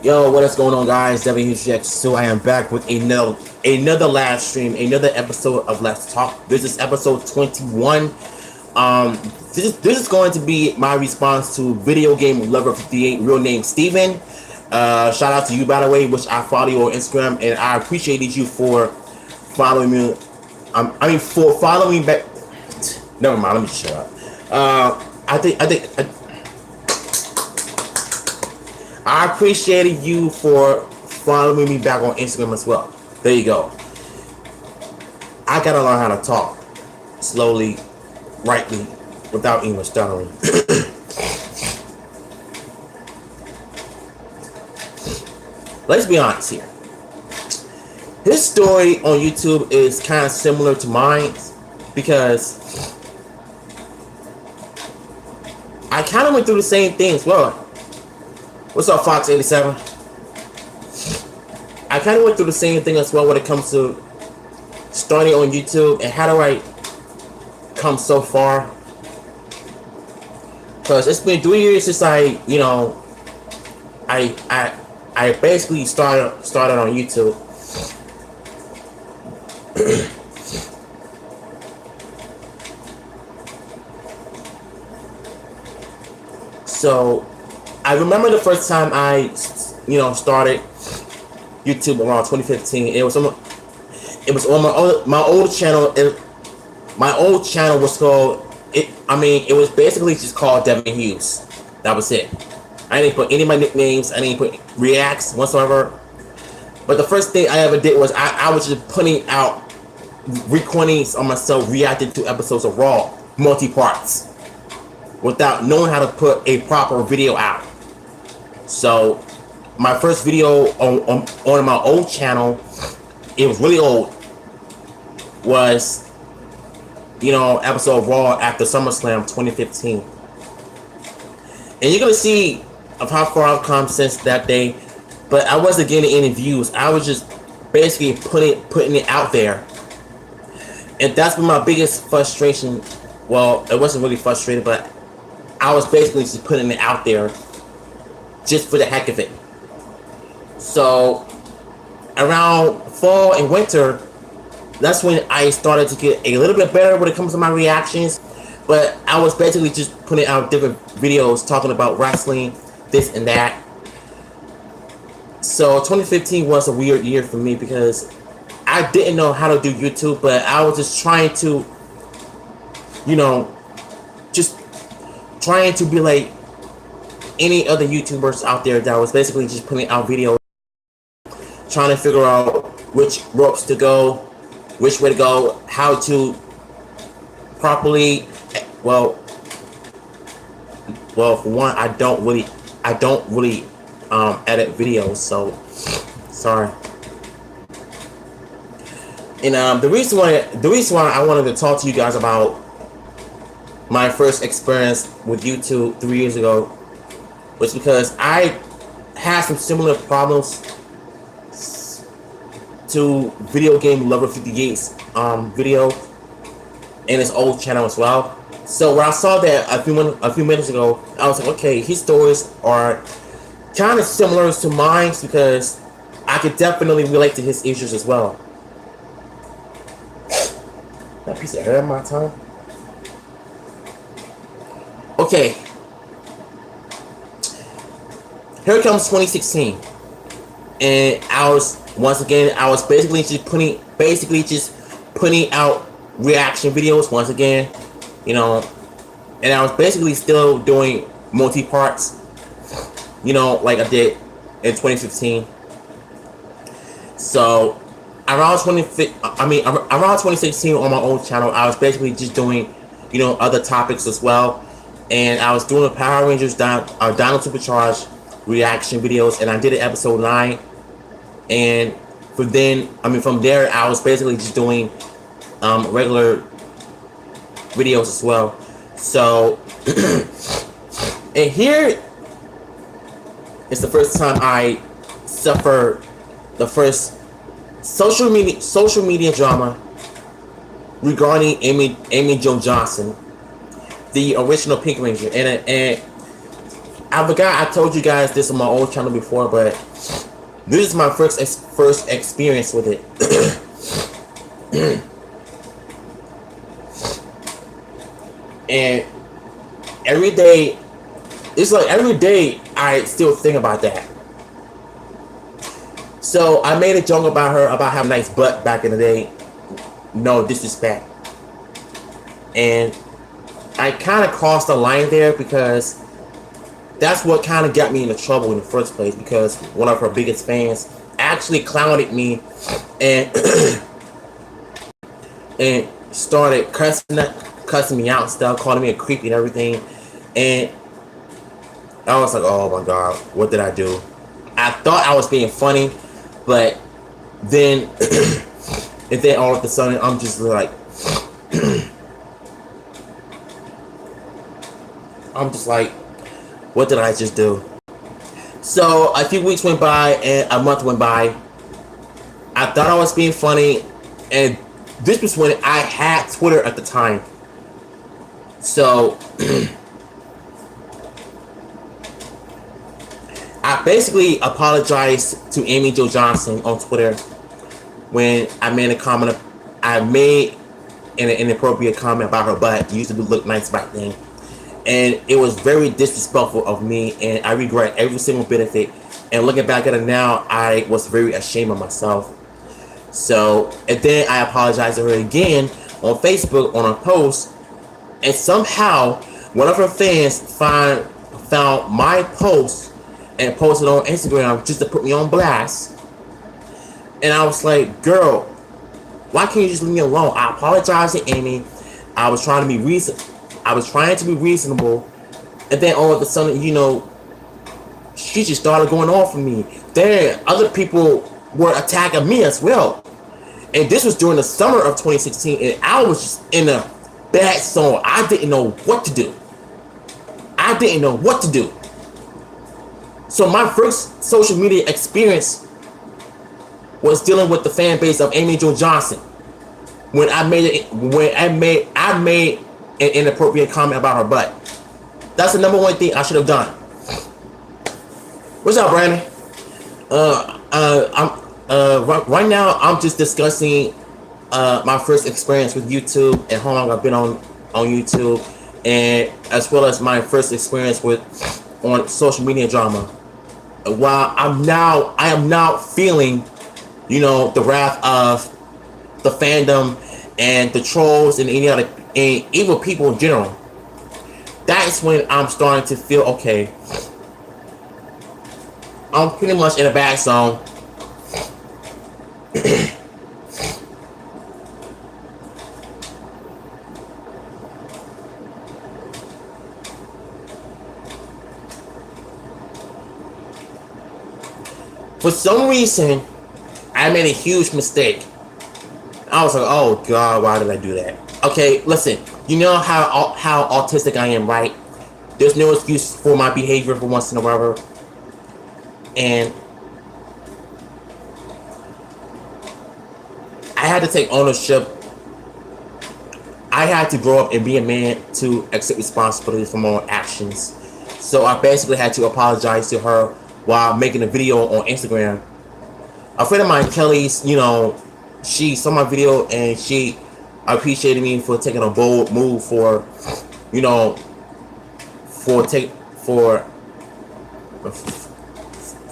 Yo, what is going on, guys? VGL58. I am back with another live stream, another episode of Let's Talk. This is episode 21. This is going to be my response to video game lover 58, real name Steven. Shout out to you, by the way, which I follow you on Instagram, and I appreciated you for following me. For following back. Never mind. Let me shut up. I appreciated you for following me back on Instagram as well. There you go. I gotta learn how to talk slowly, rightly, without even stuttering. Let's be honest here. His story on YouTube is kind of similar to mine because I kind of went through the same thing as well. What's up, Fox87? I kind of went through the same thing as well when it comes to starting on YouTube and how do I come so far. Because it's been 3 years since I basically started on YouTube. So I remember the first time I started YouTube around 2015. It was on my old channel. My old channel was called it was basically just called Devin Hughes. That was it. I didn't put any of my nicknames. I didn't put reacts whatsoever. But the first thing I ever did was I was just putting out recordings on myself reacting to episodes of Raw, multi-parts, without knowing how to put a proper video out. So my first video on my old channel, it was really old, was episode of Raw after SummerSlam 2015. And you're gonna see of how far I've come since that day. But I wasn't getting any views. I was just basically putting it out there. And that's been my biggest frustration. Well, it wasn't really frustrated, but I was basically just putting it out there just for the heck of it. So around fall and winter, that's when I started to get a little bit better when it comes to my reactions. But I was basically just putting out different videos talking about wrestling, this and that. So 2015 was a weird year for me because I didn't know how to do YouTube, but I was just trying to, just trying to be like any other YouTubers out there that was basically just putting out videos, trying to figure out which ropes to go, which way to go, how to properly, well, for one, I don't really edit videos, so sorry. And the reason why I wanted to talk to you guys about my first experience with YouTube 3 years ago was because I had some similar problems to video game lover 58's video in his old channel as well. So when I saw that a few minutes ago, I was like, okay, his stories are kind of similar to mine because I could definitely relate to his issues as well. That piece of hair in my tongue. Okay. Here comes 2016, and I was basically just putting out reaction videos once again, and I was basically still doing multi-parts, like I did in 2015. So around 2016 on my old channel, I was basically just doing, other topics as well, and I was doing the Power Rangers Dino Supercharged reaction videos, and I did it episode 9, and from there I was basically just doing regular videos as well. So and here is the first time I suffered the first social media drama regarding Amy Jo Johnson, the original Pink Ranger, and I forgot I told you guys this on my old channel before, but this is my first experience with it. And every day, it's like every day I still think about that. So I made a joke about her about having a nice butt back in the day. No disrespect. And I kind of crossed the line there because that's what kind of got me into trouble in the first place, because one of her biggest fans actually clowned me and and started cussing me out and stuff, calling me a creep and everything. And I was like, oh my god, what did I do? I thought I was being funny, but then and then all of a sudden I'm just like I'm just like, what did I just do? So a few weeks went by and a month went by. I thought I was being funny, and this was when I had Twitter at the time. So I basically apologized to Amy Jo Johnson on Twitter when I made a comment. I made an inappropriate comment about her butt. It used to look nice back then. And it was very disrespectful of me, and I regret every single bit of it. And looking back at it now, I was very ashamed of myself. So, and then I apologized to her again on Facebook on a post, and somehow one of her fans found my post and posted on Instagram just to put me on blast. And I was like, girl, why can't you just leave me alone? I apologized to Amy. I was trying to be reasonable, and then all of a sudden, you know, she just started going off on me. Then other people were attacking me as well. And this was during the summer of 2016, and I was just in a bad zone. I didn't know what to do. So my first social media experience was dealing with the fan base of Amy Jo Johnson. When I made an inappropriate comment about her butt. That's the number one thing I should have done. What's up, Brandon? Right now I'm just discussing my first experience with YouTube and how long I've been on YouTube, and as well as my first experience on social media drama. While I am now feeling, you know, the wrath of the fandom and the trolls and any other and evil people in general. That's when I'm starting to feel okay. I'm pretty much in a bad zone. For some reason, I made a huge mistake. I was like, oh god, why did I do that? Okay, listen, you know how autistic I am, right? There's no excuse for my behavior for once in a while. And I had to take ownership. I had to grow up and be a man to accept responsibility for my own actions. So I basically had to apologize to her while making a video on Instagram. A friend of mine, Kelly's, you know, she saw my video and she appreciated me for taking a bold move for, you know, for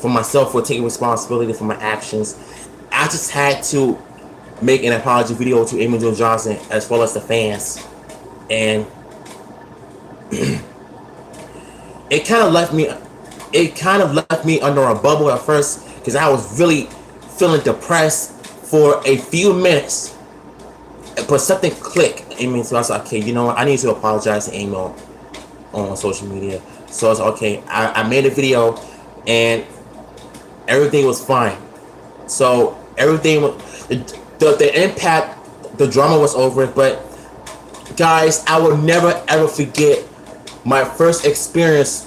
myself, for taking responsibility for my actions. I just had to make an apology video to Amy Jo Johnson as well as the fans, and it kind of left me under a bubble at first because I was really feeling depressed for a few minutes, but something clicked. Amy, so I was like, okay, you know what? I need to apologize to Amy on social media. So I was like, okay, I made a video and everything was fine. So everything was, the impact, the drama was over. But guys, I will never ever forget my first experience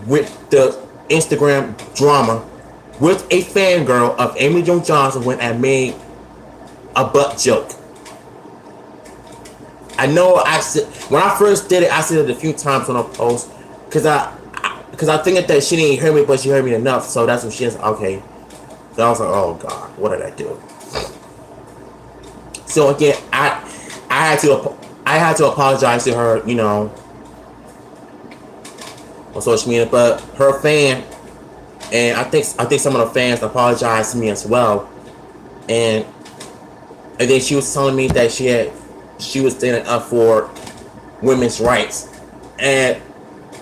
with the Instagram drama with a fangirl of Amy Jo Johnson when I made a butt joke. I know I said, when I first did it, I said it a few times on a post because because I think that she didn't hear me, but she heard me enough. So that's when she was okay. So I was like, oh God, what did I do? So again, I had to apologize to her, you know, on social media. But her fan, and I think some of the fans apologized to me as well. And then she was telling me that she was standing up for women's rights. And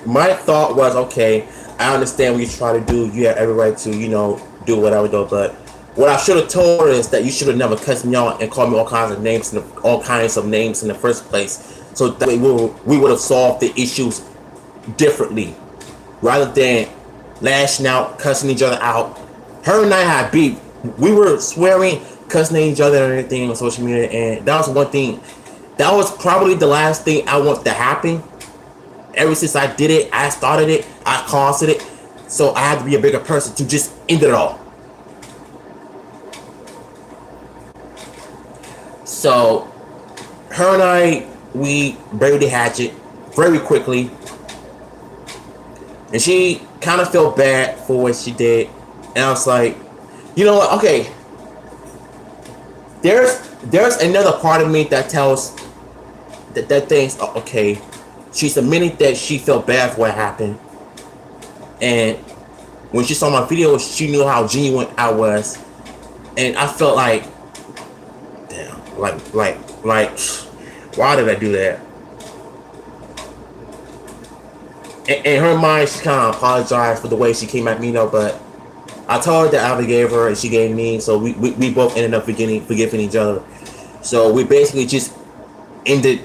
my thought was, okay, I understand what you try to do. You have every right to, you know, do whatever though. But what I should have told her is that you should have never cussed me out and called me all kinds of names in the first place. So that way we would have solved the issues differently, rather than lashing out, cussing each other out. Her and I had beef. We were swearing, cussing at each other and everything on social media, and that was one thing. That was probably the last thing I want to happen. Ever since I did it, I started it, I caused it, so I had to be a bigger person to just end it all. So, her and I, we buried the hatchet very quickly, and she kind of felt bad for what she did, and I was like, you know what? Okay, there's another part of me that tells that thinks, okay, she's admitting that she felt bad for what happened, and when she saw my video, she knew how genuine I was, and I felt like, damn, like, why did I do that? In her mind, she kind of apologized for the way she came at me, though, but I told her that I forgave her and she gave me, so we both ended up forgiving each other. So we basically just ended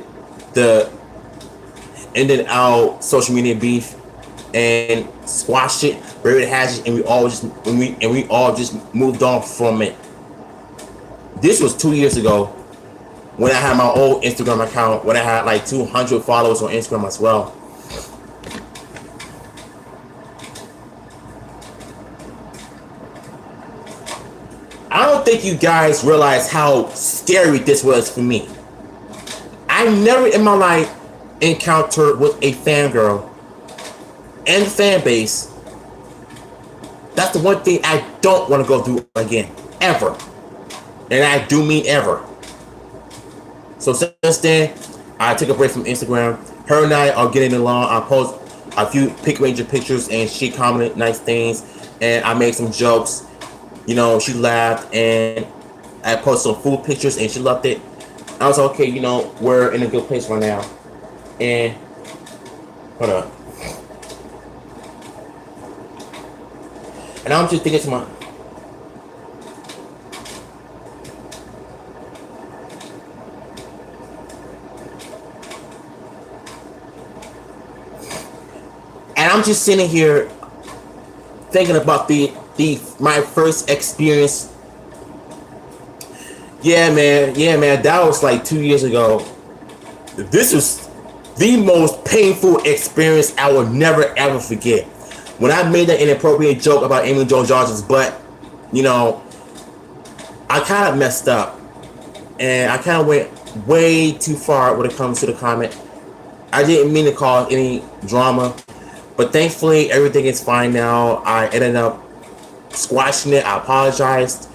our social media beef and squashed it, buried the hatchet, and we all just moved on from it. This was 2 years ago when I had my old Instagram account, when I had like 200 followers on Instagram as well. I don't think you guys realize how scary this was for me. I never in my life encountered with a fangirl and fan base. That's the one thing I don't want to go through again, ever. And I do mean ever. So since then, I took a break from Instagram. Her and I are getting along. I post a few Pick Ranger pictures and she commented nice things, and I made some jokes. You know, she laughed, and I posted some food pictures and she loved it. I was like, okay, you know, we're in a good place right now. And hold on. And I'm just thinking to my, and I'm just sitting here thinking about my first experience. Yeah, man, that was like 2 years ago. This was the most painful experience I will never ever forget. When I made that inappropriate joke about Amy Jo Johnson's butt, you know, I kind of messed up, and I kind of went way too far when it comes to the comment. I didn't mean to cause any drama, but thankfully everything is fine now. I ended up squashing it. I apologized.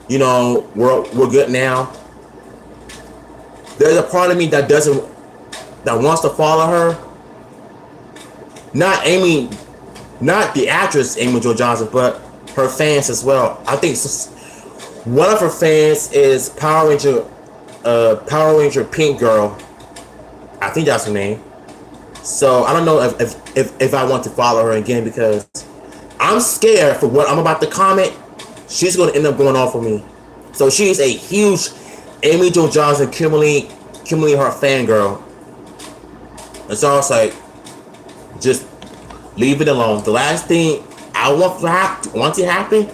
You know, we're good now. There's a part of me that wants to follow her. Not the actress Amy Jo Johnson, but her fans as well. I think one of her fans is Power Ranger Pink Girl. I think that's her name. So I don't know if I want to follow her again, because I'm scared for what I'm about to comment. She's going to end up going off for me. So she's a huge Amy Jo Johnson, Kimberly her fangirl. And so I was like, just leave it alone. The last thing I want to happen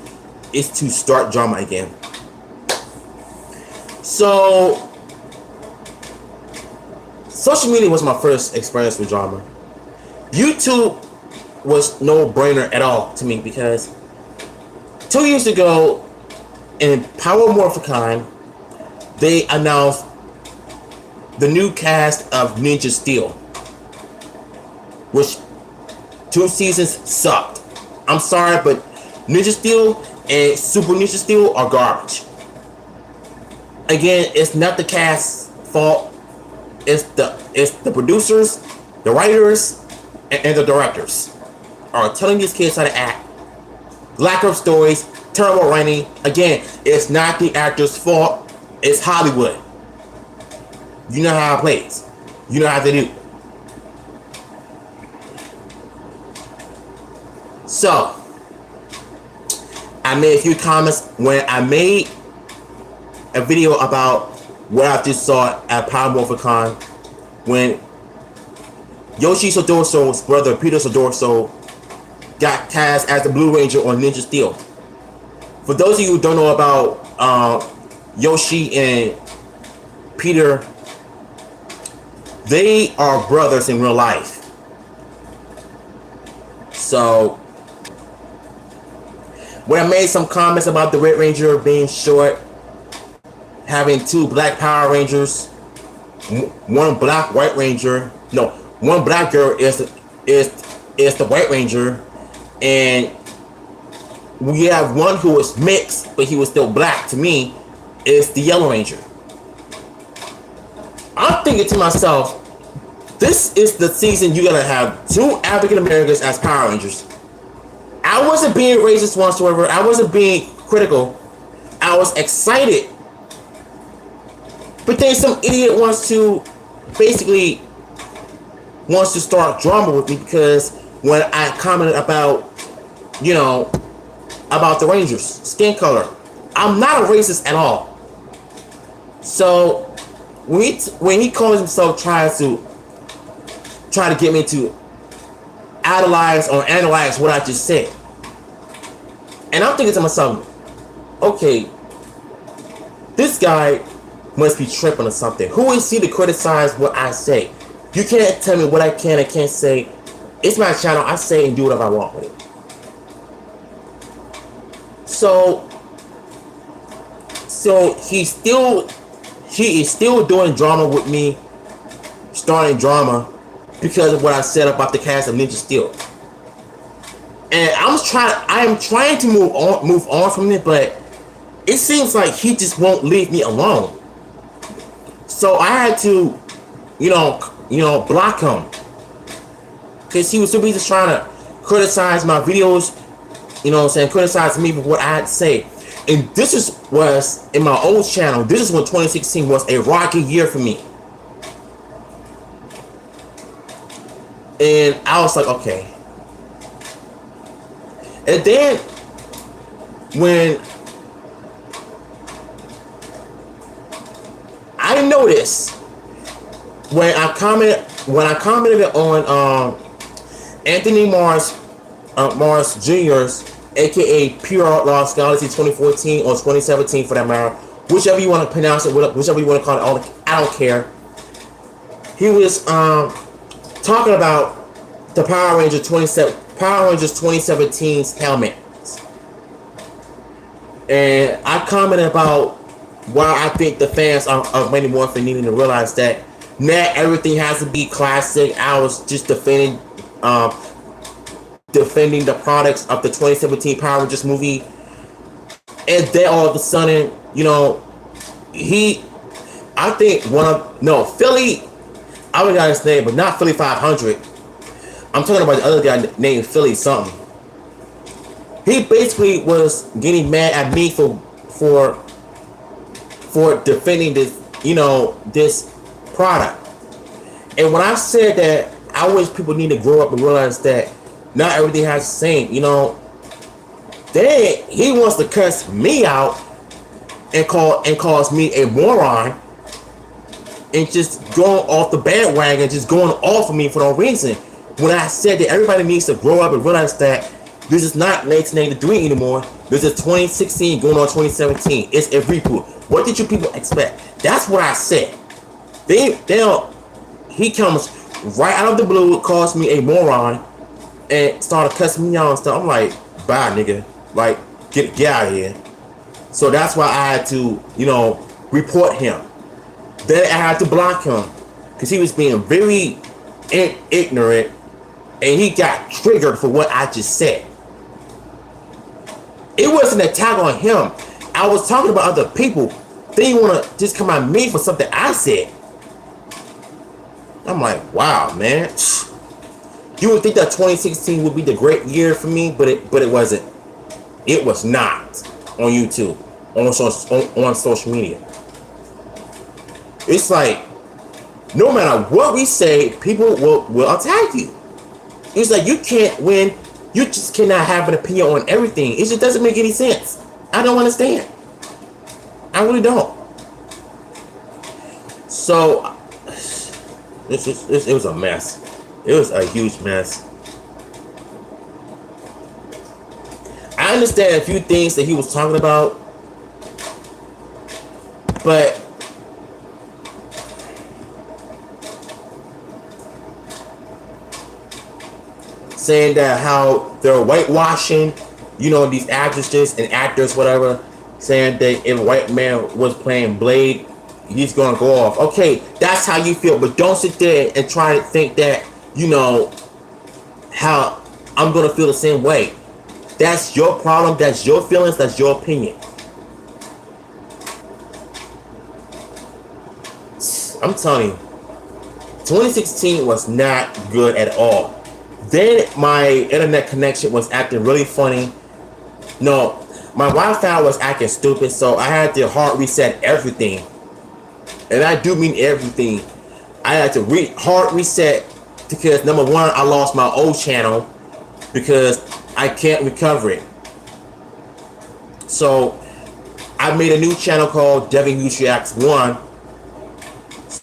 is to start drama again. So social media was my first experience with drama. YouTube was no brainer at all to me, because 2 years ago in Power Morphicon, they announced the new cast of Ninja Steel, which 2 seasons sucked. I'm sorry, but Ninja Steel and Super Ninja Steel are garbage. Again, it's not the cast's fault. It's the producers, the writers, and the directors are telling these kids how to act. Lack of stories, terrible writing. Again, it's not the actor's fault. It's Hollywood. You know how it plays. You know how they do. So, I made a few comments when I made a video about what I just saw at Power Morphicon when Yoshi Sodorso's brother Peter Sodorso got cast as the Blue Ranger on Ninja Steel. For those of you who don't know about Yoshi and Peter, they are brothers in real life. So, when I made some comments about the Red Ranger being short, having 2 black Power Rangers, 1 black White Ranger, no, 1 black girl is the White Ranger, and we have 1 who is mixed, but he was still black. To me, is the Yellow Ranger. I'm thinking to myself, this is the season you gotta have 2 African Americans as Power Rangers. I wasn't being racist whatsoever. I wasn't being critical. I was excited. But then some idiot wants to start drama with me because when I commented about, about the Rangers, skin color, I'm not a racist at all. So when he calls himself try to get me to analyze what I just said, and I'm thinking to myself, okay, this guy must be tripping or something. Who is he to criticize what I say? You can't tell me what I can and can't say. It's my channel. I say and do whatever I want with it. So he is still doing drama with me, starting drama because of what I said about the cast of Ninja Steel. And I am trying to move on from it, but it seems like he just won't leave me alone. So I had to, block him. Because he was too busy trying to criticize my videos, criticize me for what I had to say. And this was in my old channel, this is when 2016 was a rocky year for me. And I was like, okay. And then when I noticed when I commented on Anthony Mars Jr.'s, aka Pure Lost Galaxy 2014 or 2017 for that matter, whichever you want to pronounce it, whichever you want to call it, I don't care. He was talking about the Power Rangers 2017's helmet, and I commented about why I think the fans of Mighty Morphin needing to realize that not everything has to be classic. I was just defending the products of the 2017 Power Rangers movie, and then all of a sudden, Philly, I forgot his name, but not Philly 500. I'm talking about the other guy named Philly something. He basically was getting mad at me for defending this, this product. And when I said that, I wish people need to grow up and realize that not everything has the same, Then he wants to cuss me out and calls me a moron and just going off the bandwagon, just going off of me for no reason. When I said that everybody needs to grow up and realize that this is not 1983 anymore. This is 2016 going on 2017. It's a reboot. What did you people expect? That's what I said. He comes right out of the blue, calls me a moron, and started cussing me out and stuff. I'm like, bye, nigga. Like, get out of here. So that's why I had to, report him. Then I had to block him because he was being very ignorant and he got triggered for what I just said. It wasn't an attack on him. I was talking about other people. Then you want to just come at me for something I said. I'm like, wow, man. You would think that 2016 would be the great year for me, but it wasn't. It was not on YouTube, on social media. It's like, no matter what we say, people will attack you. It's like you can't win. You just cannot have an opinion on everything. It just doesn't make any sense. I don't understand. I really don't. So, it was a mess. It was a huge mess. I understand a few things that he was talking about, but saying that how they're whitewashing, these actresses and actors, whatever, saying that if a white man was playing Blade, he's gonna go off. Okay, that's how you feel, but don't sit there and try to think that, how I'm gonna feel the same way. That's your problem, that's your feelings, that's your opinion. I'm telling you, 2016 was not good at all. Then my internet connection was acting really funny. No, my Wi-Fi was acting stupid, so I had to hard reset everything. And I do mean everything. I had to hard reset because, number one, I lost my old channel because I can't recover it. So I made a new channel called VGL58.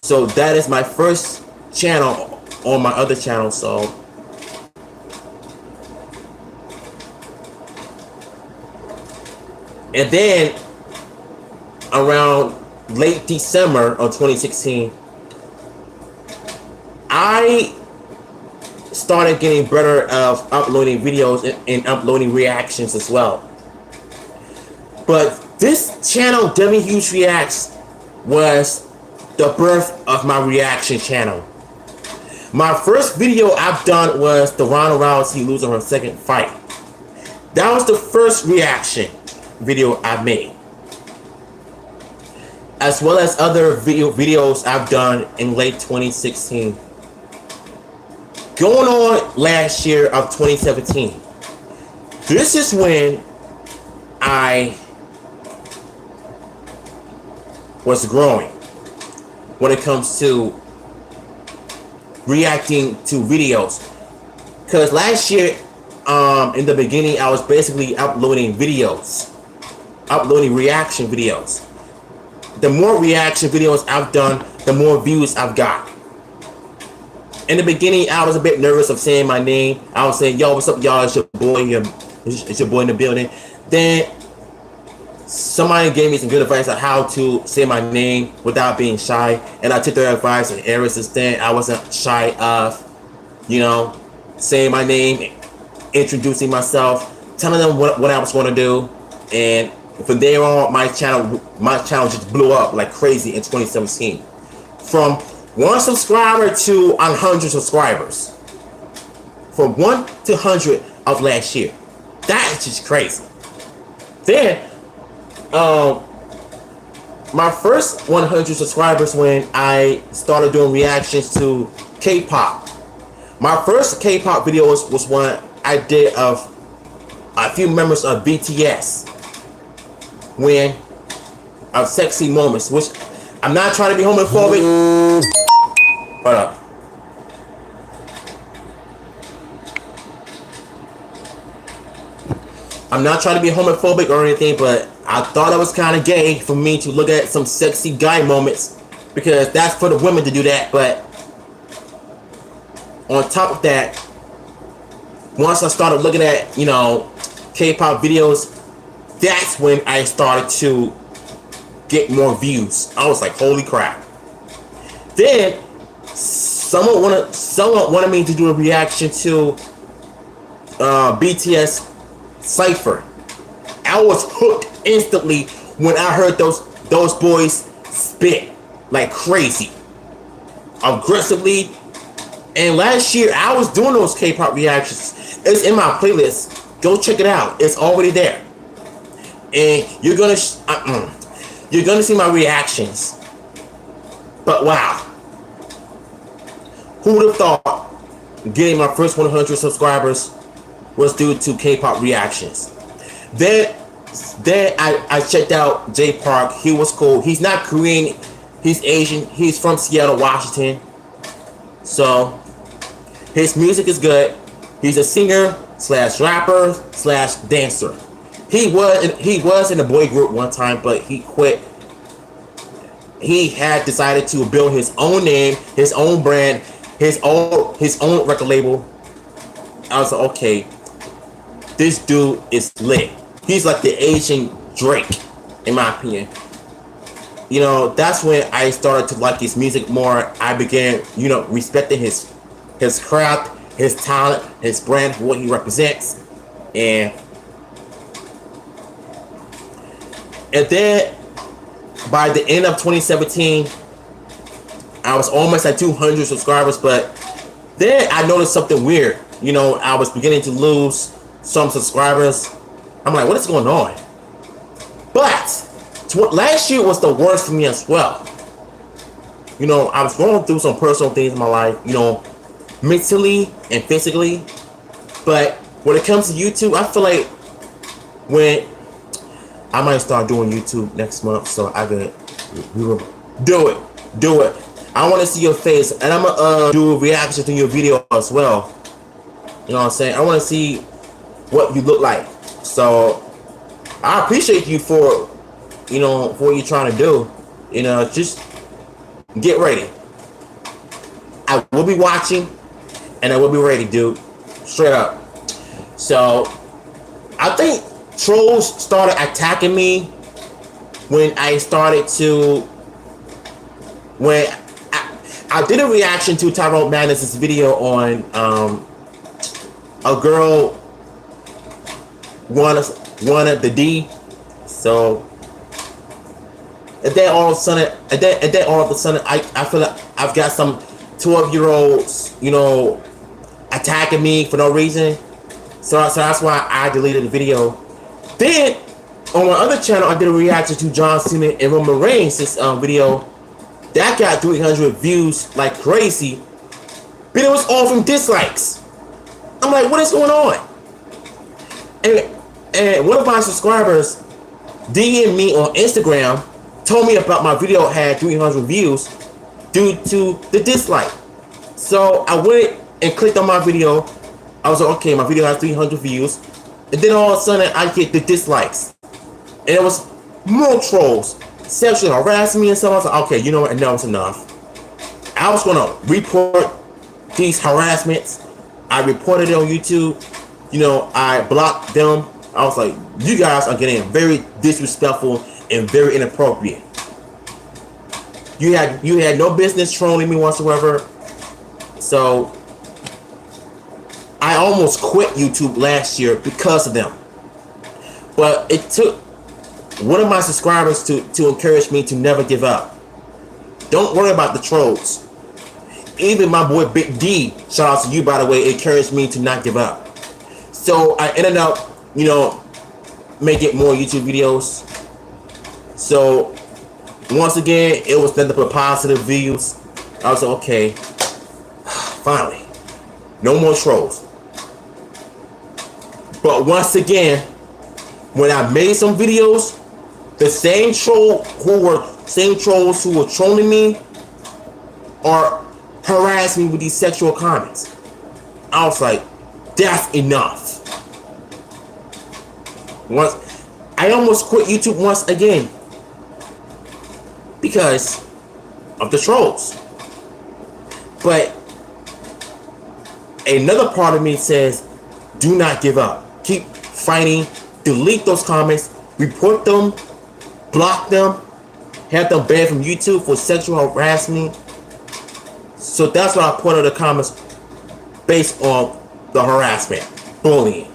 So that is my first channel on my other channel. So and then around late December of 2016, I started getting better of uploading videos and uploading reactions as well. But this channel, W Huge Reacts, was the birth of my reaction channel. My first video I've done was the Ronda Rousey losing her second fight. That was the first reaction video I made, as well as other videos I've done in late 2016. Going on last year of 2017, this is when I was growing when it comes to reacting to videos. Because last year, in the beginning, I was basically uploading videos, uploading reaction videos. The more reaction videos I've done, the more views I've got. In the beginning, I was a bit nervous of saying my name. I was saying, yo, what's up, y'all? It's your boy here. It's your boy in the building. Then somebody gave me some good advice on how to say my name without being shy. And I took their advice, and ever since then, I wasn't shy of, saying my name, introducing myself, telling them what I was going to do. And from there on, my channel just blew up like crazy in 2017. From 1 subscriber to 100 subscribers. From 1 to 100 of last year. That is just crazy. Then, my first 100 subscribers when I started doing reactions to K-pop. My first K-pop video was one I did of a few members of BTS. When of sexy moments, which I'm not trying to be homophobic. Hold up. I'm not trying to be homophobic or anything, but I thought it was kind of gay for me to look at some sexy guy moments, because that's for the women to do that. But on top of that, once I started looking at, K-pop videos, that's when I started to get more views. I was like, holy crap. Then someone wanted me to do a reaction to BTS Cypher. I was hooked instantly when I heard those boys spit like crazy, aggressively, And last year I was doing those K-pop reactions. It's in my playlist. Go check it out. It's already there. And you're gonna see my reactions. But wow, who would have thought getting my first 100 subscribers was due to K-pop reactions? Then I checked out Jay Park. He was cool. He's not Korean. He's Asian. He's from Seattle, Washington. So his music is good. He's a singer slash rapper slash dancer. He was in a boy group one time, but he quit. He had decided to build his own name, his own brand, his own record label. I was like, okay, this dude is lit. He's like the Asian Drake, in my opinion. You know, that's when I started to like his music more. I began, respecting his craft, his talent, his brand, what he represents. And then by the end of 2017, I was almost at 200 subscribers, but then I noticed something weird. I was beginning to lose some subscribers. I'm like, what is going on? But last year was the worst for me as well. I was going through some personal things in my life, mentally and physically. But when it comes to YouTube, I feel like when I might start doing YouTube next month, so I could do it. I want to see your face, and I'm gonna do a reaction to your video as well. You know what I'm saying? I want to see what you look like. So I appreciate you for what you're trying to do. Just get ready. I will be watching, and I will be ready, dude. Straight up. So I think trolls started attacking me when I did a reaction to Tyrone Madness's video on a girl wanted the D. So and then all of a sudden I feel like I've got some 12-year-olds attacking me for no reason. So that's why I deleted the video. Then on my other channel, I did a reaction to John Cena and Roman Reigns' video. That got 300 views like crazy, but it was all from dislikes. I'm like, what is going on? And one of my subscribers DM'd me on Instagram, told me about my video had 300 views due to the dislike. So I went and clicked on my video. I was like, okay, my video has 300 views. And then all of a sudden, I get the dislikes. And it was more trolls, sexually harassing me and stuff. I was like, okay, you know what? Enough is enough. I was going to report these harassments. I reported it on YouTube. I blocked them. I was like, you guys are getting very disrespectful and very inappropriate. You had no business trolling me whatsoever. So I almost quit YouTube last year because of them. But it took one of my subscribers to encourage me to never give up. Don't worry about the trolls. Even my boy Big D, shout out to you by the way, encouraged me to not give up. So I ended up, making more YouTube videos. So once again, it was nothing but positive views. I was like, okay, finally, no more trolls. But once again, when I made some videos, the same trolls who were trolling me or harassing me with these sexual comments. I was like, that's enough. I almost quit YouTube once again because of the trolls. But another part of me says, do not give up. Keep fighting. Delete those comments. Report them. Block them. Have them banned from YouTube for sexual harassment. So that's why I put in the comments based on the harassment, bullying,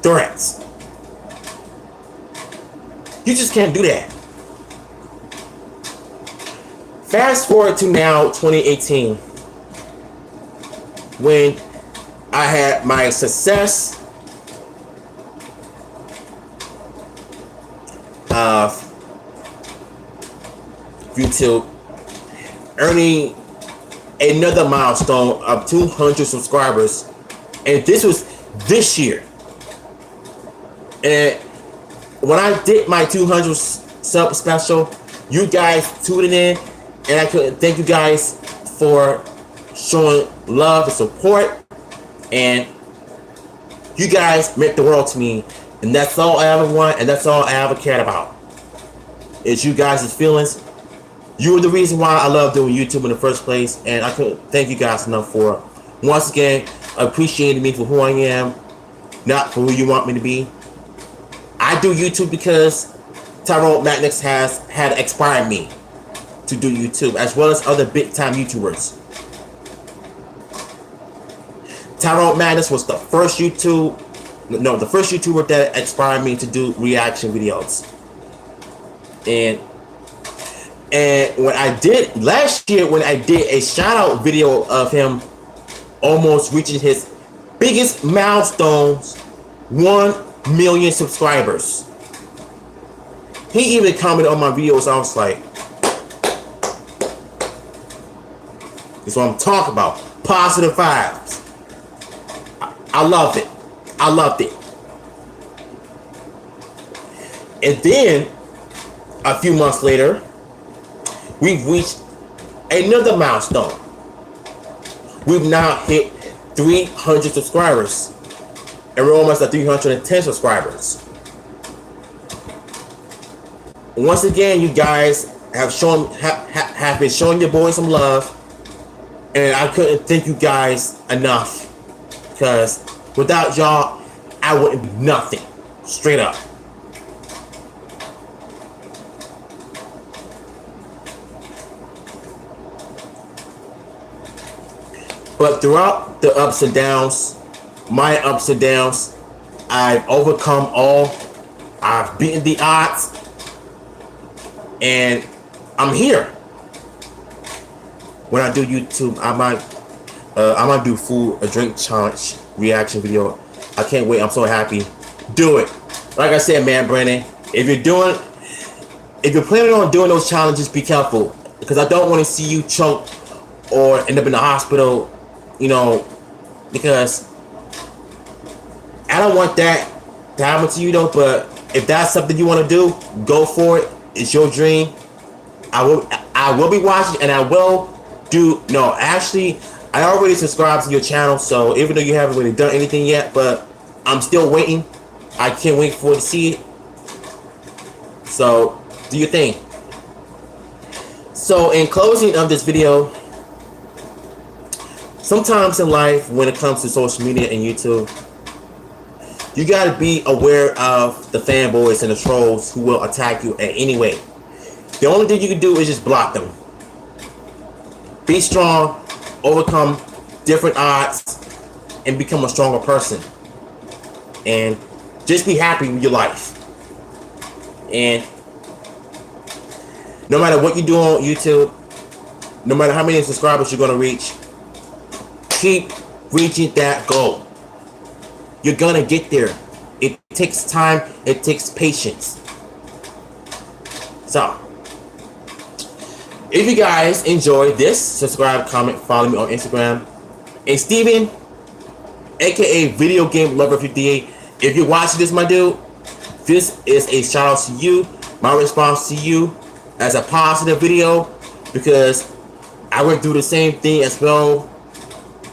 threats. You just can't do that. Fast forward to now, 2018. when I had my success of YouTube earning another milestone of 200 subscribers, and this was this year. And when I did my 200 sub special, you guys tuned in, and I could thank you guys for showing love and support, and you guys meant the world to me, and that's all I ever want, and that's all I ever cared about. Is you guys' feelings. You were the reason why I love doing YouTube in the first place, and I couldn't thank you guys enough for once again appreciating me for who I am, not for who you want me to be. I do YouTube because Tyrone Madness had inspired me to do YouTube, as well as other big time YouTubers. Tyrone Madness was the first YouTuber that inspired me to do reaction videos. And when I did last year, when I did a shout out video of him almost reaching his biggest milestones, 1 million subscribers. He even commented on my videos. I was like, that's what I'm talking about. Positive vibes. I loved it. I loved it. And then a few months later, we've reached another milestone. We've now hit 300 subscribers, and we're almost at 310 subscribers. Once again, you guys have been showing your boy some love, and I couldn't thank you guys enough, because without y'all, I wouldn't be nothing. Straight up. But throughout the ups and downs, my ups and downs, I've overcome all. I've beaten the odds, and I'm here. When I do YouTube, I might do food or drink challenge reaction video. I can't wait. I'm so happy. Do it. Like I said, man, Brandon, if you're planning on doing those challenges, be careful, because I don't want to see you choke or end up in the hospital. You know, because I don't want that to happen to you though. But if that's something you want to do, go for it. It's your dream. I will be watching, and I will do. No, actually, I already subscribed to your channel, so even though you haven't really done anything yet, but I'm still waiting. I can't wait for to see it. So do your thing. So in closing of this video, sometimes in life, when it comes to social media and YouTube, you gotta be aware of the fanboys and the trolls who will attack you in any way. The only thing you can do is just block them. Be strong, overcome different odds, and become a stronger person. And just be happy with your life. And no matter what you do on YouTube, no matter how many subscribers you're gonna reach, keep reaching that goal. You're gonna get there. It takes time. It takes patience. So, if you guys enjoyed this, subscribe, comment, follow me on Instagram. And Steven, aka Video Game Lover 58, if you're watching this, my dude, this is a shout out to you. My response to you as a positive video, because I went through the same thing as well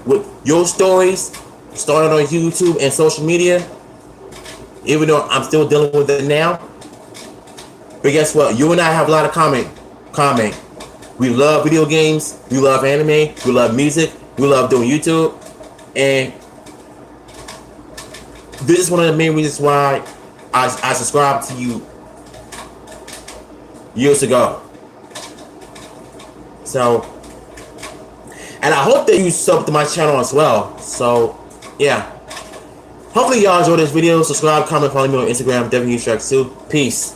with your stories, started on YouTube and social media, even though I'm still dealing with it now. But guess what? You and I have a lot of comment. We love video games, we love anime, we love music, we love doing YouTube, and this is one of the main reasons why I subscribed to you years ago. So, and I hope that you sub to my channel as well. So, yeah. Hopefully y'all enjoyed this video. Subscribe, comment, follow me on Instagram, WTrax2. Peace.